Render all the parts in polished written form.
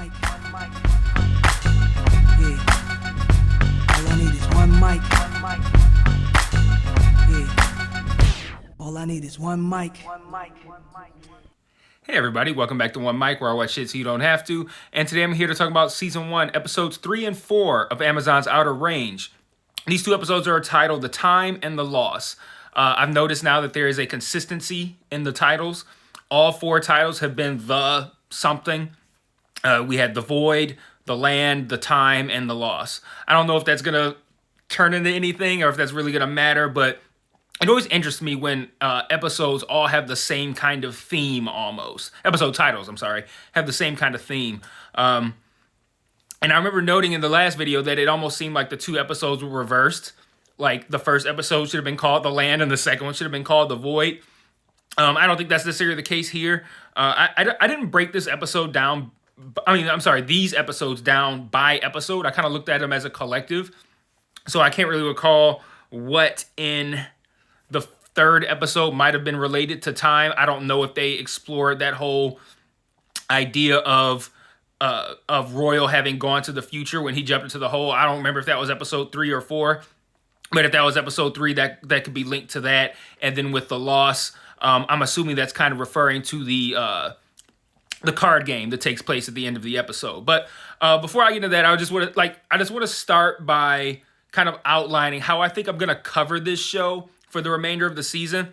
mic. Yeah. All I need is one mic. Yeah. All I need is one mic. Hey everybody, welcome back to One Mic, where I watch shit so you don't have to. And today I'm here to talk about Season 1, Episodes 3 and 4 of Amazon's Outer Range. These two episodes are titled The Time and the Loss. I've noticed now that there is a consistency in the titles. All four titles have been the something. We had The Void, The Land, The Time, and The Loss. I don't know if that's going to turn into anything or if that's really going to matter, but it always interests me when episodes all have the same kind of theme almost. Episode titles, have the same kind of theme. And I remember noting in the last video that it almost seemed like the two episodes were reversed. Like the first episode should have been called The Land and the second one should have been called The Void. I don't think that's necessarily the case here. I didn't break this episode down. These episodes down by episode. I kind of looked at them as a collective. So I can't really recall what in the third episode might have been related to time. I don't know if they explored that whole idea of Royal having gone to the future when he jumped into the hole. I don't remember if that was episode 3 or 4. But if that was episode 3, that could be linked to that. And then with the loss, I'm assuming that's kind of referring to the card game that takes place at the end of the episode. But before I get into that, I just want to start by kind of outlining how I think I'm going to cover this show for the remainder of the season.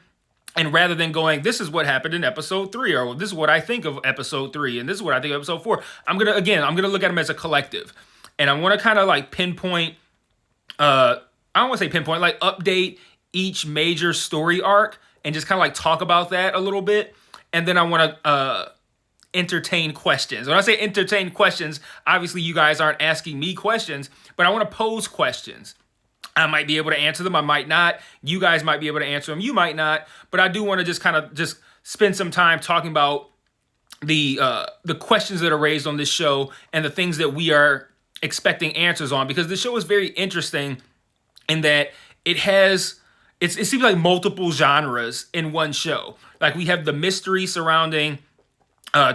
And rather than going, this is what happened in episode 3, or this is what I think of episode 3, and this is what I think of episode 4, I'm going to look at them as a collective. And I want to kind of like pinpoint, I don't want to say pinpoint, like update each major story arc and just kind of like talk about that a little bit. And then I want to entertain questions. When I say entertain questions, obviously you guys aren't asking me questions, but I want to pose questions. I might be able to answer them. I might not. You guys might be able to answer them. You might not. But I do want to just spend some time talking about the questions that are raised on this show and the things that we are expecting answers on, because the show is very interesting in that it seems like multiple genres in one show. Like we have the mystery surrounding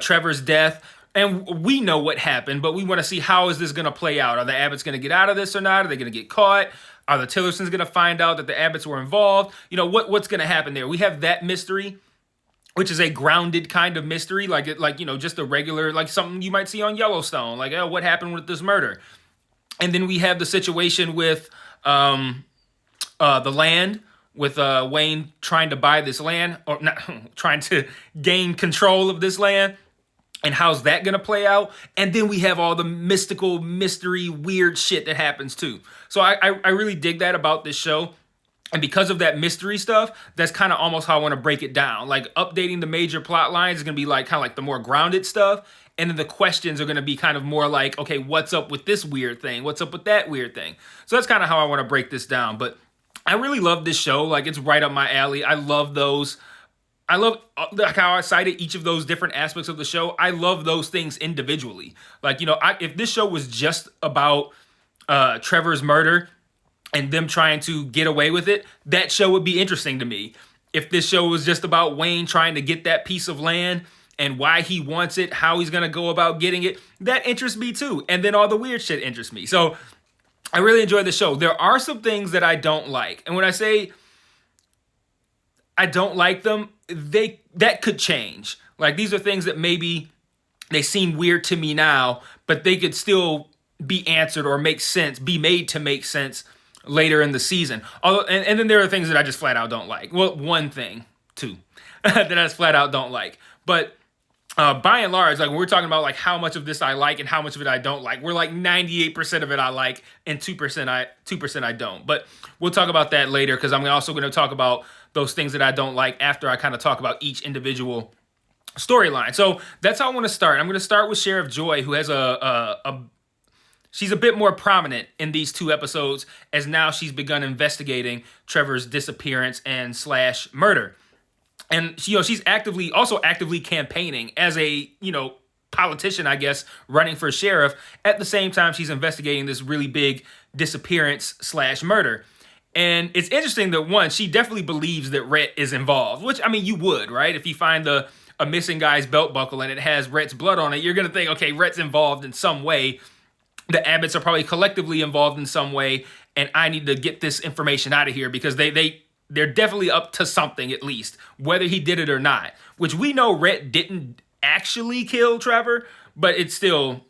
Trevor's death, and we know what happened, but we want to see how is this going to play out. Are the Abbotts going to get out of this or not? Are they going to get caught? Are the Tillersons going to find out that the Abbotts were involved? You know, what's going to happen there? We have that mystery, which is a grounded kind of mystery, just a regular, like something you might see on Yellowstone, like, oh, what happened with this murder? And then we have the situation with the land, with Wayne trying to buy this land, or not trying to gain control of this land, and how's that going to play out? And then we have all the mystical, mystery, weird shit that happens too. So I really dig that about this show. And because of that mystery stuff, that's kind of almost how I want to break it down. Like updating the major plot lines is going to be like kind of like the more grounded stuff. And then the questions are going to be kind of more like, okay, what's up with this weird thing? What's up with that weird thing? So that's kind of how I want to break this down. But I really love this show. Like it's right up my alley. I love those. I love like how I cited each of those different aspects of the show. I love those things individually. Like, you know, if this show was just about Trevor's murder and them trying to get away with it, that show would be interesting to me. If this show was just about Wayne trying to get that piece of land and why he wants it, how he's going to go about getting it, that interests me too. And then all the weird shit interests me. So I really enjoy the show. There are some things that I don't like. And when I say I don't like them, that could change. Like these are things that maybe they seem weird to me now, but they could still be answered or make sense, be made to make sense later in the season. Although, and then there are things that I just flat out don't like. Well, one thing, two, that I just flat out don't like. But by and large, like when we're talking about like how much of this I like and how much of it I don't like, we're like 98% of it I like and 2% I don't. But we'll talk about that later, because I'm also going to talk about those things that I don't like after I kind of talk about each individual storyline. So that's how I want to start. I'm going to start with Sheriff Joy, who has she's a bit more prominent in these two episodes, as now she's begun investigating Trevor's disappearance and / murder. And you know, she's actively campaigning as a, you know, politician, I guess, running for sheriff. At the same time, she's investigating this really big disappearance / murder. And it's interesting that, one, she definitely believes that Rhett is involved, which, I mean, you would, right? If you find the a missing guy's belt buckle and it has Rhett's blood on it, you're going to think, okay, Rhett's involved in some way. The Abbotts are probably collectively involved in some way, and I need to get this information out of here because they're definitely up to something, at least, whether he did it or not. Which we know Rhett didn't actually kill Trevor, but it still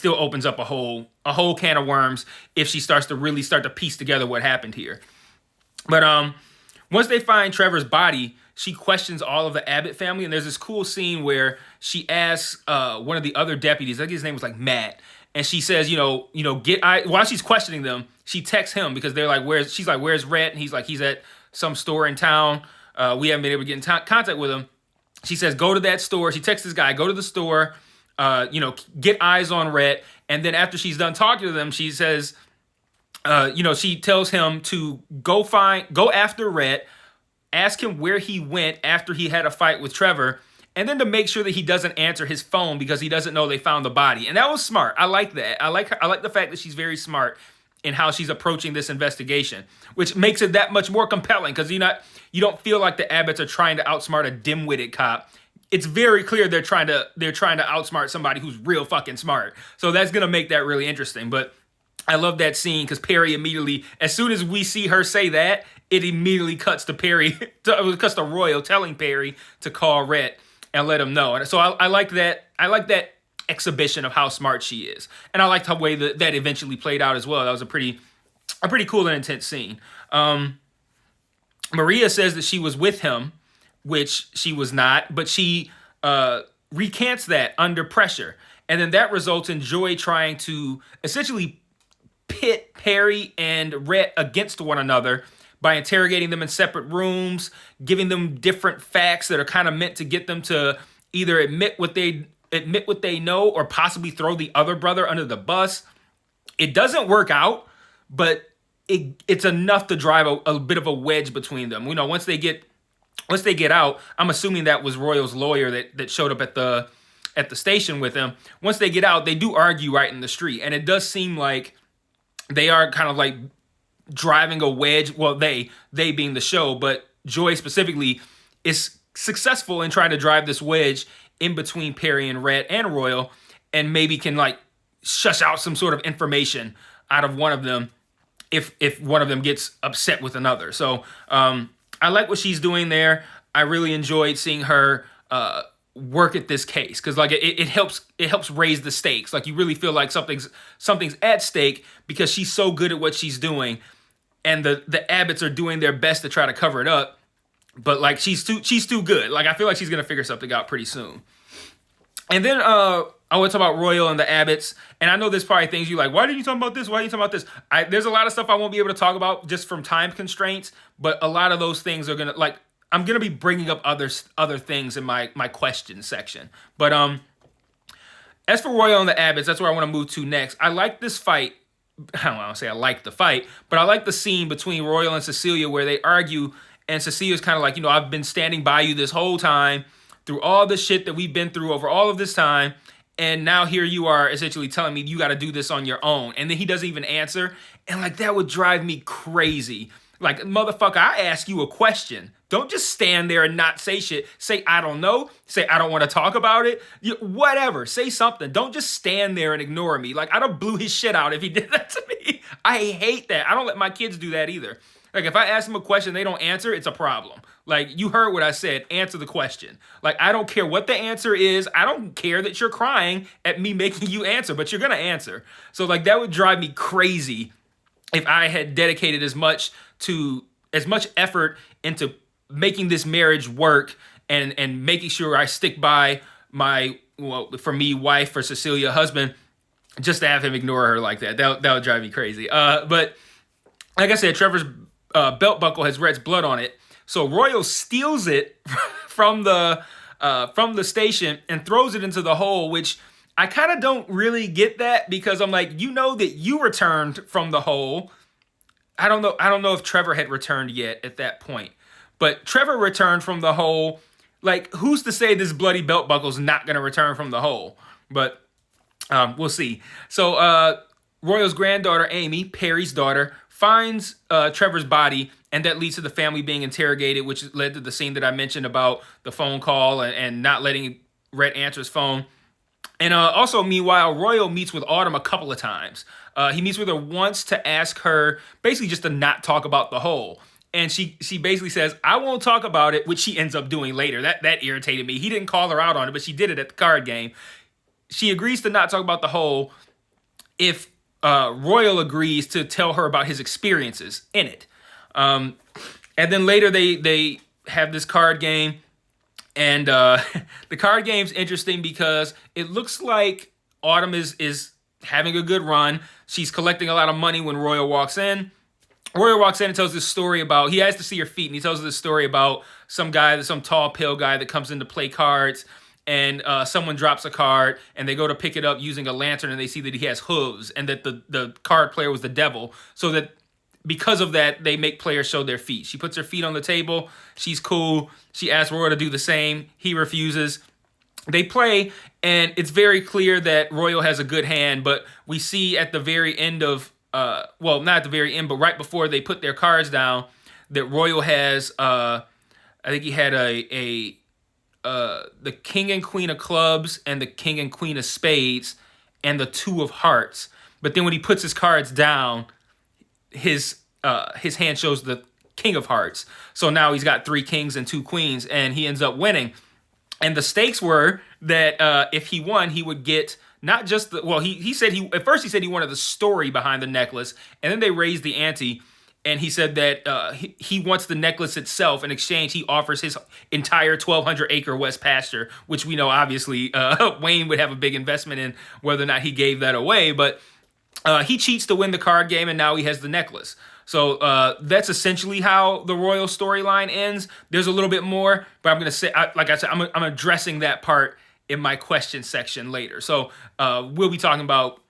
opens up a whole can of worms if she starts to piece together what happened here. But once they find Trevor's body, she questions all of the Abbott family, and there's this cool scene where she asks one of the other deputies, I think his name was like Matt, and she says, while she's questioning them, she texts him because they're like, where's Rhett? And he's like, he's at some store in town. We haven't been able to get in contact with him. She says, go to that store. She texts this guy, go to the store, get eyes on Rhett. And then after she's done talking to them, she says, she tells him to go after Rhett, ask him where he went after he had a fight with Trevor, and then to make sure that he doesn't answer his phone because he doesn't know they found the body. And that was smart. I like that. I like the fact that she's very smart in how she's approaching this investigation, which makes it that much more compelling because you don't feel like the Abbotts are trying to outsmart a dim-witted cop. It's very clear they're trying to outsmart somebody who's real fucking smart. So that's gonna make that really interesting. But I love that scene because Perry immediately, as soon as we see her say that, it immediately cuts to Royal telling Perry to call Rhett and let him know. And so I like that. I like that exhibition of how smart she is, and I liked how way that eventually played out as well. That was a pretty cool and intense scene. Maria says that she was with him, which she was not, but she recants that under pressure, and then that results in Joy trying to essentially pit Perry and Rhett against one another by interrogating them in separate rooms, giving them different facts that are kind of meant to get them to either admit what they know or possibly throw the other brother under the bus. It doesn't work out, but it's enough to drive a bit of a wedge between them. Once they get out, I'm assuming that was Royal's lawyer that showed up at the station with him. Once they get out, they do argue right in the street, and it does seem like they are kind of like driving a wedge. Well, they being the show, but Joy specifically is successful in trying to drive this wedge in between Perry and Rhett and Royal, and maybe can like shush out some sort of information out of one of them if one of them gets upset with another. So I like what she's doing there. I really enjoyed seeing her work at this case because like it helps raise the stakes. Like you really feel like something's at stake because she's so good at what she's doing, and the Abbotts are doing their best to try to cover it up. But like she's too good. Like I feel like she's gonna figure something out pretty soon. And then I want to talk about Royal and the Abbotts. And I know there's probably things you like. Why did you talk about this? Why did you talk about this? There's a lot of stuff I won't be able to talk about just from time constraints. But a lot of those things are gonna I'm gonna be bringing up other things in my question section. But as for Royal and the Abbotts, that's where I want to move to next. I like this fight. I don't want to say I like the fight, but I like the scene between Royal and Cecilia where they argue. And Cecilia's kind of like, I've been standing by you this whole time through all the shit that we've been through over all of this time. And now here you are essentially telling me you got to do this on your own. And then he doesn't even answer. And like, that would drive me crazy. Like, motherfucker, I ask you a question. Don't just stand there and not say shit. Say, I don't know. Say, I don't want to talk about it. Whatever. Say something. Don't just stand there and ignore me. Like, I'd have blew his shit out if he did that to me. I hate that. I don't let my kids do that either. Like, if I ask them a question, they don't answer, it's a problem. Like, you heard what I said. Answer the question. Like, I don't care what the answer is. I don't care that you're crying at me making you answer, but you're going to answer. So, like, that would drive me crazy if I had dedicated as much effort into making this marriage work and making sure I stick by my, for me, wife, for Cecilia, husband, just to have him ignore her like that. That would drive me crazy. But like I said, Trevor's belt buckle has Rhett's blood on it. So Royal steals it from the station and throws it into the hole, which I kind of don't really get that because I'm like, that you returned from the hole. I don't know if Trevor had returned yet at that point, but Trevor returned from the hole. Like, who's to say this bloody belt buckle's not going to return from the hole? But we'll see. So Royal's granddaughter, Amy, Perry's daughter, finds Trevor's body, and that leads to the family being interrogated, which led to the scene that I mentioned about the phone call and not letting Rhett answer his phone. And also, meanwhile, Royal meets with Autumn a couple of times. He meets with her once to ask her basically just to not talk about the hole. And she basically says, I won't talk about it, which she ends up doing later. That irritated me. He didn't call her out on it, but she did it at the card game. She agrees to not talk about the hole if Royal agrees to tell her about his experiences in it. And then later they have this card game. And the card game's interesting because it looks like Autumn is having a good run. She's collecting a lot of money when Royal walks in. Royal walks in and tells this story about, he has to see her feet, and he tells this story about some tall, pale guy that comes in to play cards, and someone drops a card, and they go to pick it up using a lantern, and they see that he has hooves, and that the card player was the devil, so that because of that, they make players show their feet. She puts her feet on the table. She's cool. She asks Royal to do the same. He refuses. They play, and it's very clear that Royal has a good hand, but we see at the very end of, well, not at the very end, but right before they put their cards down, that Royal has, I think he had the king and queen of clubs and the king and queen of spades and the two of hearts. But then when he puts his cards down, his hand shows the king of hearts. So now he's got 3 kings and 2 queens, and he ends up winning. And the stakes were that if he won, he would get not just the, well, he said at first he said he wanted the story behind the necklace, and then they raised the ante, and he said that he wants the necklace itself. In exchange, he offers his entire 1,200-acre West pasture, which we know obviously Wayne would have a big investment in whether or not he gave that away, but he cheats to win the card game, and now he has the necklace. So that's essentially how the Royal storyline ends. There's a little bit more, but I'm going to say, like I said, I'm addressing that part in my question section later. So we'll be talking about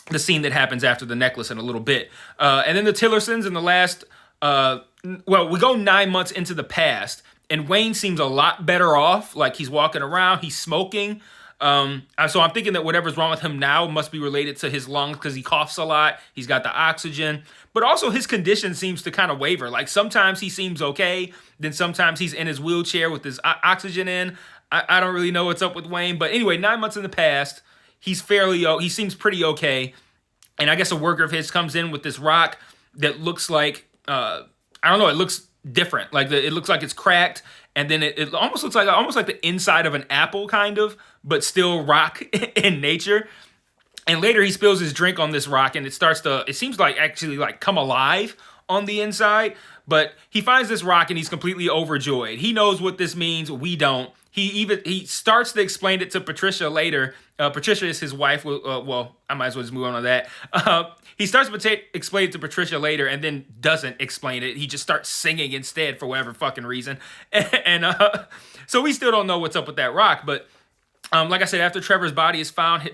the scene that happens after the necklace in a little bit. And then the Tillersons in the last, we go 9 months into the past, and Wayne seems a lot better off. Like, he's walking around, he's smoking. So I'm thinking that whatever's wrong with him now must be related to his lungs because he coughs a lot. He's got the oxygen. But also his condition seems to kind of waver. Like, sometimes he seems okay. Then sometimes he's in his wheelchair with his oxygen in. I don't really know what's up with Wayne. But anyway, 9 months in the past, he seems pretty okay. And I guess a worker of his comes in with this rock that looks like, I don't know, it looks different. Like, it looks like it's cracked. And then it almost looks like the inside of an apple, kind of, but still rock in nature. And later he spills his drink on this rock, and it seems like actually like come alive on the inside. But he finds this rock, and he's completely overjoyed. He knows what this means. We don't. He starts to explain it to Patricia later. Patricia is his wife. Well, I might as well just move on to that. He starts to explain it to Patricia later, and then doesn't explain it. He just starts singing instead for whatever fucking reason. And so we still don't know what's up with that rock. But like I said, after Trevor's body is found,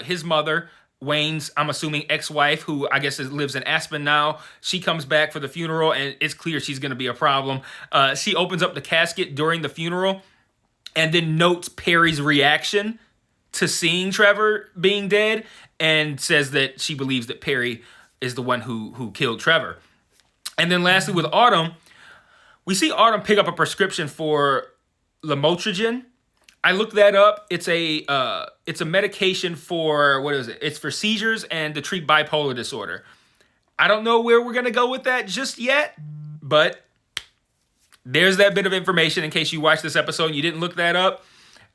his mother, Wayne's, I'm assuming, ex-wife, who I guess lives in Aspen now, she comes back for the funeral, and it's clear she's going to be a problem. She opens up the casket during the funeral and then notes Perry's reaction to seeing Trevor being dead and says that she believes that Perry is the one who killed Trevor. And then lastly, with Autumn, we see Autumn pick up a prescription for lamotrigine. I looked that up. It's a medication for, what is it? It's for seizures and to treat bipolar disorder. I don't know where we're going to go with that just yet, but there's that bit of information in case you watched this episode and you didn't look that up.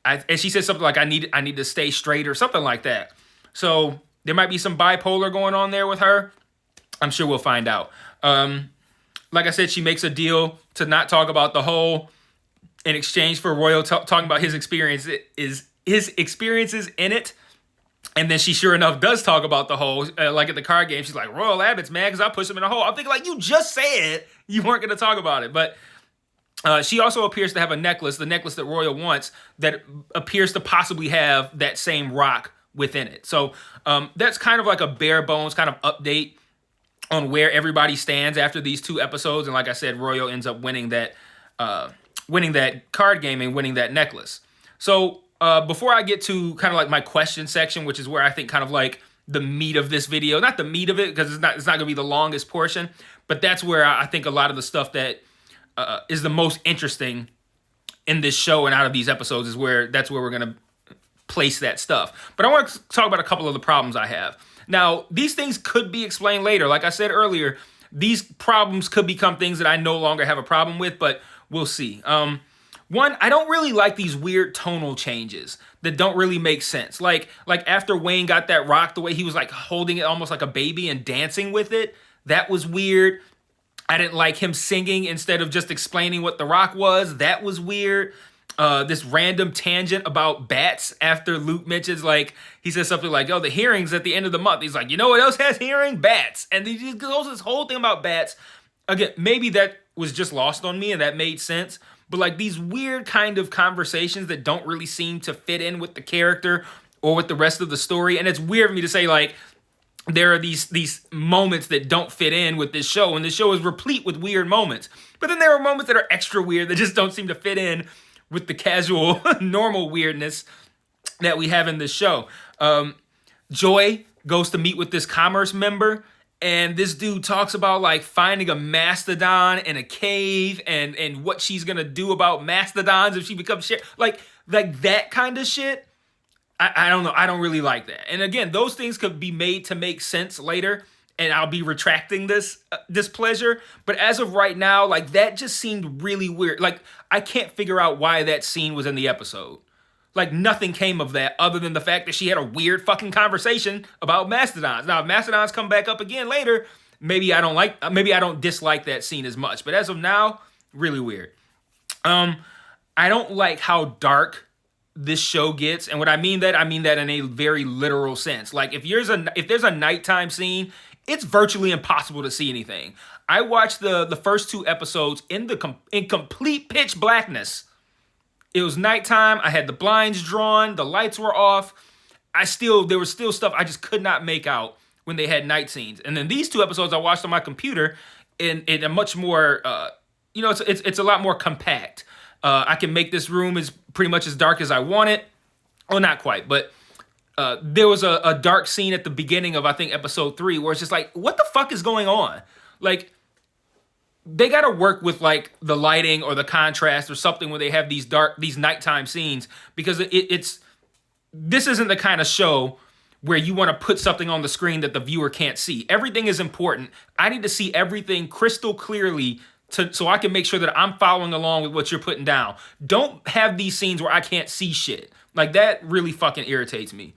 And she said something like, I need to stay straight or something like that. So there might be some bipolar going on there with her. I'm sure we'll find out. Like I said, she makes a deal to not talk about the hole in exchange for Royal talking about his experiences in it. And then she sure enough does talk about the hole, like at the card game. She's like, Royal Abbott's mad because I pushed him in a hole. I'm thinking, like, you just said you weren't going to talk about it. But she also appears to have a necklace, the necklace that Royal wants, that appears to possibly have that same rock within it. So that's kind of like a bare bones kind of update on where everybody stands after these 2 episodes. And like I said, Royal ends up winning that card game and winning that necklace. So before I get to kind of like my question section, which is where I think kind of like the meat of this video. Not the meat of it, because it's not gonna be the longest portion, but that's where I think a lot of the stuff that is the most interesting in this show and out of these episodes is that's where we're gonna place that stuff. But I want to talk about a couple of the problems I have. Now, these things could be explained later. Like I said earlier, these problems could become things that I no longer have a problem with, but we'll see. One, I don't really like these weird tonal changes that don't really make sense. Like after Wayne got that rock, the way he was like holding it almost like a baby and dancing with it, that was weird. I didn't like him singing instead of just explaining what the rock was. That was weird. This random tangent about bats after Luke mentions, like, he says something like, oh, the hearing's at the end of the month. He's like, you know what else has hearing? Bats. And he just goes this whole thing about bats. Again, maybe that was just lost on me and that made sense. But like these weird kind of conversations that don't really seem to fit in with the character or with the rest of the story. And it's weird for me to say, like, there are these moments that don't fit in with this show. And this show is replete with weird moments. But then there are moments that are extra weird that just don't seem to fit in with the casual, normal weirdness that we have in this show. Joy goes to meet with this commerce member, and this dude talks about like finding a mastodon in a cave and what she's gonna do about mastodons if she becomes like that kind of shit. I don't know. I don't really like that. And again, those things could be made to make sense later, and I'll be retracting this displeasure. But as of right now, like, that just seemed really weird. Like, I can't figure out why that scene was in the episode. Like, nothing came of that other than the fact that she had a weird fucking conversation about mastodons. Now, if mastodons come back up again later, maybe I don't dislike that scene as much. But as of now, really weird. I don't like how dark this show gets. And what I mean that in a very literal sense. Like, if there's a nighttime scene, it's virtually impossible to see anything. I watched the first 2 episodes in complete pitch blackness. It was nighttime. I had the blinds drawn. The lights were off. There was still stuff I just could not make out when they had night scenes. And then these 2 episodes I watched on my computer in a much more, it's a lot more compact. I can make this room as pretty much as dark as I want it. Well, not quite, but there was a dark scene at the beginning of, I think, episode 3 where it's just like, what the fuck is going on? Like, they got to work with like the lighting or the contrast or something when they have these nighttime scenes, because this isn't the kind of show where you want to put something on the screen that the viewer can't see. Everything is important. I need to see everything crystal clearly so I can make sure that I'm following along with what you're putting down. Don't have these scenes where I can't see shit. Like, that really fucking irritates me.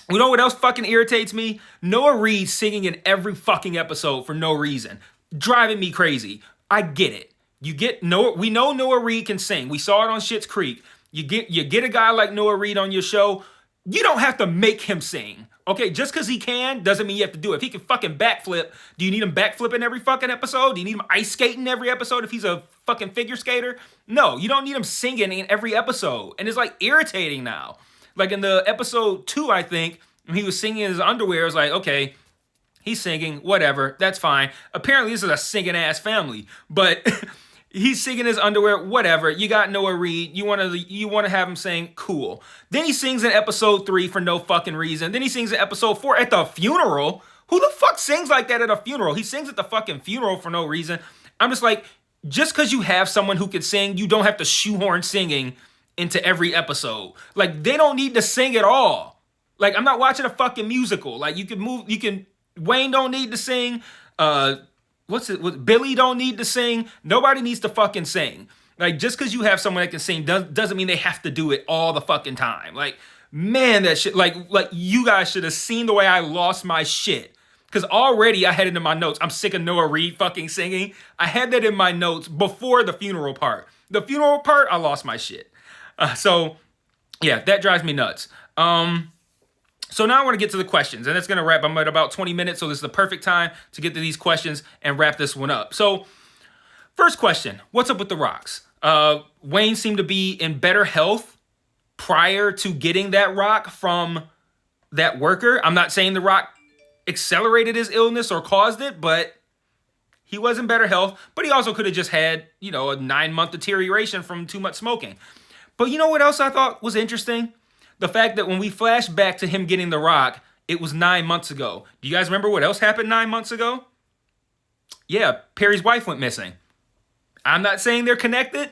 You know what else fucking irritates me? Noah Reid singing in every fucking episode for no reason. Driving me crazy. I get it. We know Noah Reid can sing. We saw it on Schitt's Creek. You get a guy like Noah Reid on your show, you don't have to make him sing. Okay, just because he can doesn't mean you have to do it. If he can fucking backflip, do you need him backflipping every fucking episode? Do you need him ice skating every episode if he's a fucking figure skater? No, you don't need him singing in every episode. And it's like irritating now. Like in the episode 2, I think, when he was singing in his underwear, it was like, okay, he's singing, whatever, that's fine. Apparently this is a singing ass family, but he's singing his underwear, whatever. You got Noah Reid, you want to have him sing, cool. Then he sings in episode 3 for no fucking reason. Then he sings in episode 4 at the funeral. Who the fuck sings like that at a funeral? He sings at the fucking funeral for no reason. I'm just like, just because you have someone who can sing, you don't have to shoehorn singing into every episode. Like, they don't need to sing at all. Like, I'm not watching a fucking musical. Like, Wayne don't need to sing. Billy don't need to sing. Nobody needs to fucking sing. Like, just because you have someone that can sing doesn't mean they have to do it all the fucking time. Like, man, that shit, like you guys should have seen the way I lost my shit. Because already I had it in my notes. I'm sick of Noah Reid fucking singing. I had that in my notes before the funeral part. The funeral part, I lost my shit. So, yeah, that drives me nuts. So now I want to get to the questions, and that's going to wrap. I'm at about 20 minutes, so this is the perfect time to get to these questions and wrap this one up. So, first question, what's up with the rocks? Wayne seemed to be in better health prior to getting that rock from that worker. I'm not saying the rock accelerated his illness or caused it, but he was in better health. But he also could have just had, a 9-month deterioration from too much smoking. But you know what else I thought was interesting? The fact that when we flash back to him getting the rock, It was 9 months ago. Do you guys remember what else happened 9 months ago? Yeah, Perry's wife went missing. I'm not saying they're connected,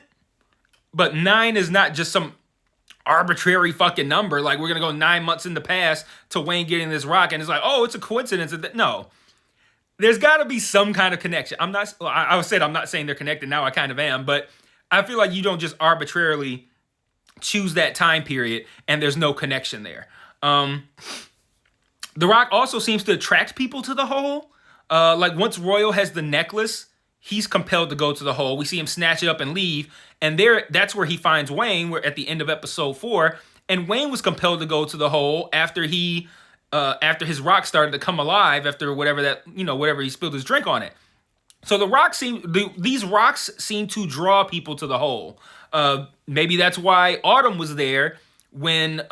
but 9 is not just some arbitrary fucking number. Like, we're going to go 9 months in the past to Wayne getting this rock, and it's like, oh, it's a coincidence. No. There's got to be some kind of connection. I said I'm not saying they're connected. Now I kind of am, but I feel like you don't just arbitrarily choose that time period and there's no connection there. The Rock also seems to attract people to the hole. Like once Royal has the necklace, he's compelled to go to the hole. We see him snatch it up and leave. And that's where he finds Wayne. We're at the end of episode 4. And Wayne was compelled to go to the hole after his rock started to come alive after whatever he spilled his drink on it. So these rocks seem to draw people to the hole. Maybe that's why Autumn was there when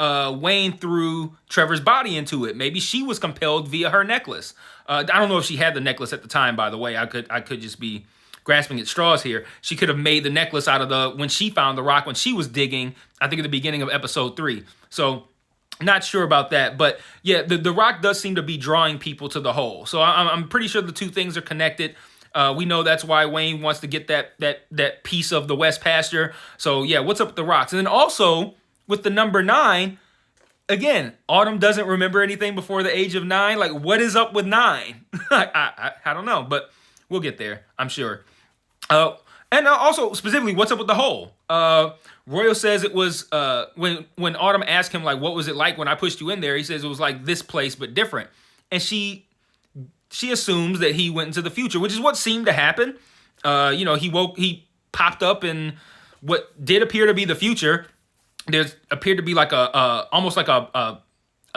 Wayne threw Trevor's body into it. Maybe she was compelled via her necklace. I don't know if she had the necklace at the time, by the way. I could just be grasping at straws here. She could have made the necklace out of when she found the rock, when she was digging, I think at the beginning of episode 3. So not sure about that. But yeah, the rock does seem to be drawing people to the hole. So I'm pretty sure the two things are connected. We know that's why Wayne wants to get that piece of the West pasture. So yeah, what's up with the rocks? And then also with the number 9, again, Autumn doesn't remember anything before the age of 9. Like, what is up with 9? I don't know, but we'll get there, I'm sure. And also specifically, what's up with the hole? Royal says it was when Autumn asked him, like, what was it like when I pushed you in there? He says it was like this place but different, and she assumes that he went into the future, which is what seemed to happen. He popped up in what did appear to be the future. There appeared to be like almost like a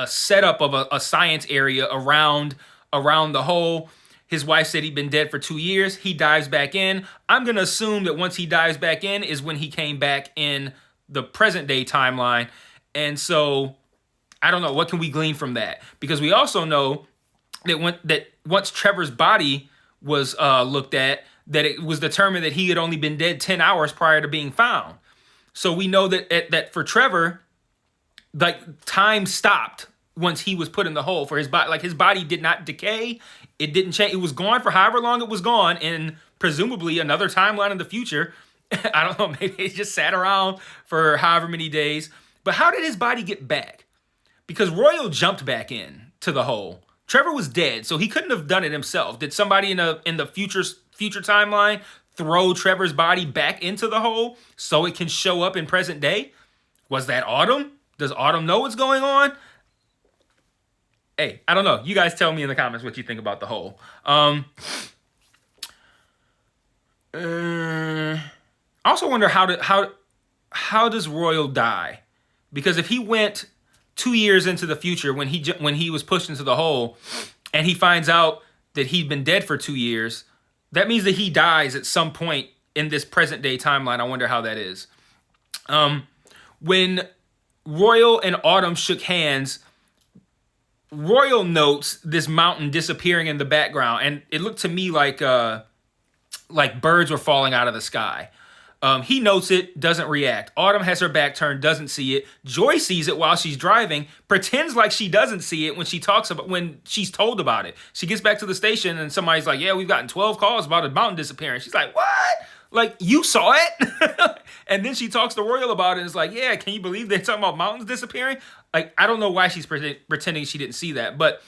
setup of a science area around the hole. His wife said he'd been dead for 2 years. He dives back in. I'm going to assume that once he dives back in is when he came back in the present day timeline. And so I don't know. What can we glean from that? Because we also know that once Trevor's body was looked at, that it was determined that he had only been dead 10 hours prior to being found. So we know that for Trevor, like, time stopped once he was put in the hole for his body. Like, his body did not decay. It didn't change. It was gone for however long it was gone in presumably another timeline in the future. I don't know. Maybe it just sat around for however many days. But how did his body get back? Because Royal jumped back in to the hole. Trevor was dead, so he couldn't have done it himself. Did somebody in the future timeline throw Trevor's body back into the hole so it can show up in present day? Was that Autumn? Does Autumn know what's going on? Hey, I don't know. You guys tell me in the comments what you think about the hole. I also wonder how does Royal die? Because if he went 2 years into the future when he was pushed into the hole and he finds out that he'd been dead for 2 years, that means that he dies at some point in this present day timeline. I wonder how that is. When Royal and Autumn shook hands, Royal notes this mountain disappearing in the background, and it looked to me like birds were falling out of the sky. He notes it, doesn't react. Autumn has her back turned, doesn't see it. Joy sees it while she's driving, pretends like she doesn't see it when she's told about it. She gets back to the station and somebody's like, yeah, we've gotten 12 calls about a mountain disappearing. She's like, what? Like, you saw it? And then she talks to Royal about it and is like, yeah, can you believe they're talking about mountains disappearing? Like, I don't know why she's pretending she didn't see that. But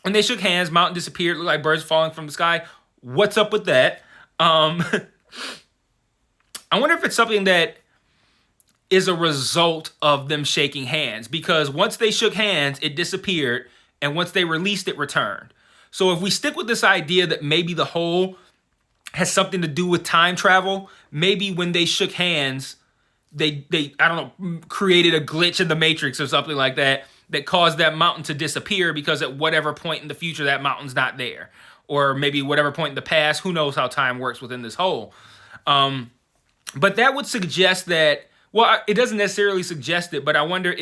when they shook hands, mountain disappeared, looked like birds falling from the sky. What's up with that? I wonder if it's something that is a result of them shaking hands, because once they shook hands, it disappeared, and once they released it, returned. So if we stick with this idea that maybe the hole has something to do with time travel, maybe when they shook hands, they I don't know, created a glitch in the Matrix or something like that caused that mountain to disappear, because at whatever point in the future that mountain's not there. Or maybe whatever point in the past, who knows how time works within this hole. But that would suggest that, well, it doesn't necessarily suggest it, but I wonder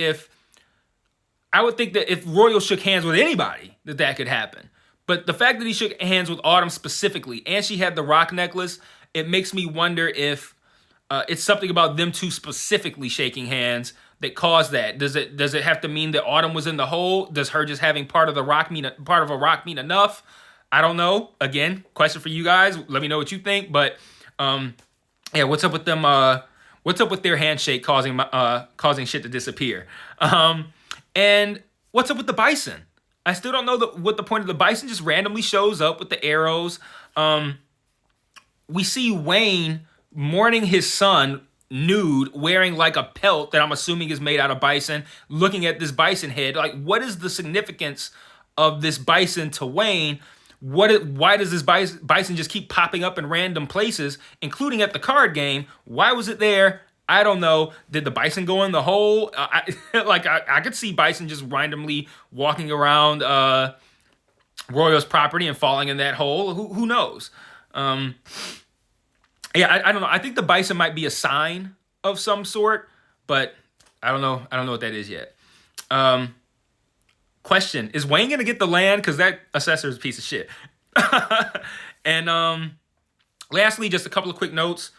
I would think that if Royal shook hands with anybody, that could happen. But the fact that he shook hands with Autumn specifically, and she had the rock necklace, it makes me wonder if it's something about them two specifically shaking hands that caused that? Does it have to mean that Autumn was in the hole? Does her just having part of a rock mean enough? I don't know. Again, question for you guys. Let me know what you think. But yeah, what's up with them? What's up with their handshake causing shit to disappear? And what's up with the bison? I still don't know what the point of the bison just randomly shows up with the arrows. We see Wayne mourning his son nude, wearing like a pelt that I'm assuming is made out of bison, looking at this bison head. Like, what is the significance of this bison to Wayne? Why does this bison just keep popping up in random places, including at the card game? Why was it there? I don't know. Did the bison go in the hole? I could see bison just randomly walking around Royal's property and falling in that hole. Who knows? Yeah, I don't know. I think the bison might be a sign of some sort, but I don't know. I don't know what that is yet. Question: is Wayne gonna get the land? Because that assessor is a piece of shit. And lastly, just a couple of quick notes.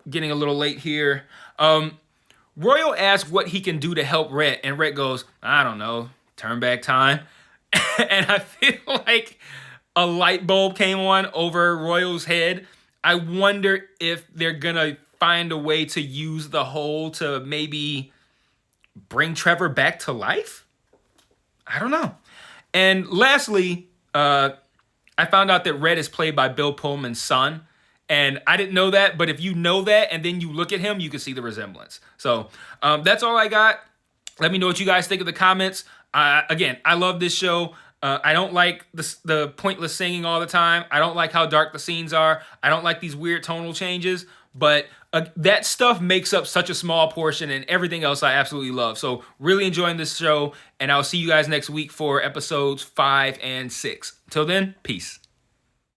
Getting a little late here. Royal asks what he can do to help Rhett, and Rhett goes, I don't know, turn back time. And I feel like a light bulb came on over Royal's head. I wonder if they're gonna find a way to use the hole to maybe bring Trevor back to life. I don't know. And lastly, I found out that Red is played by Bill Pullman's son. And I didn't know that, but if you know that and then you look at him, you can see the resemblance. So that's all I got. Let me know what you guys think in the comments. Again, I love this show. I don't like the pointless singing all the time. I don't like how dark the scenes are. I don't like these weird tonal changes. But that stuff makes up such a small portion, and everything else I absolutely love. So really enjoying this show, and I'll see you guys next week for episodes 5 and 6. Till then, peace.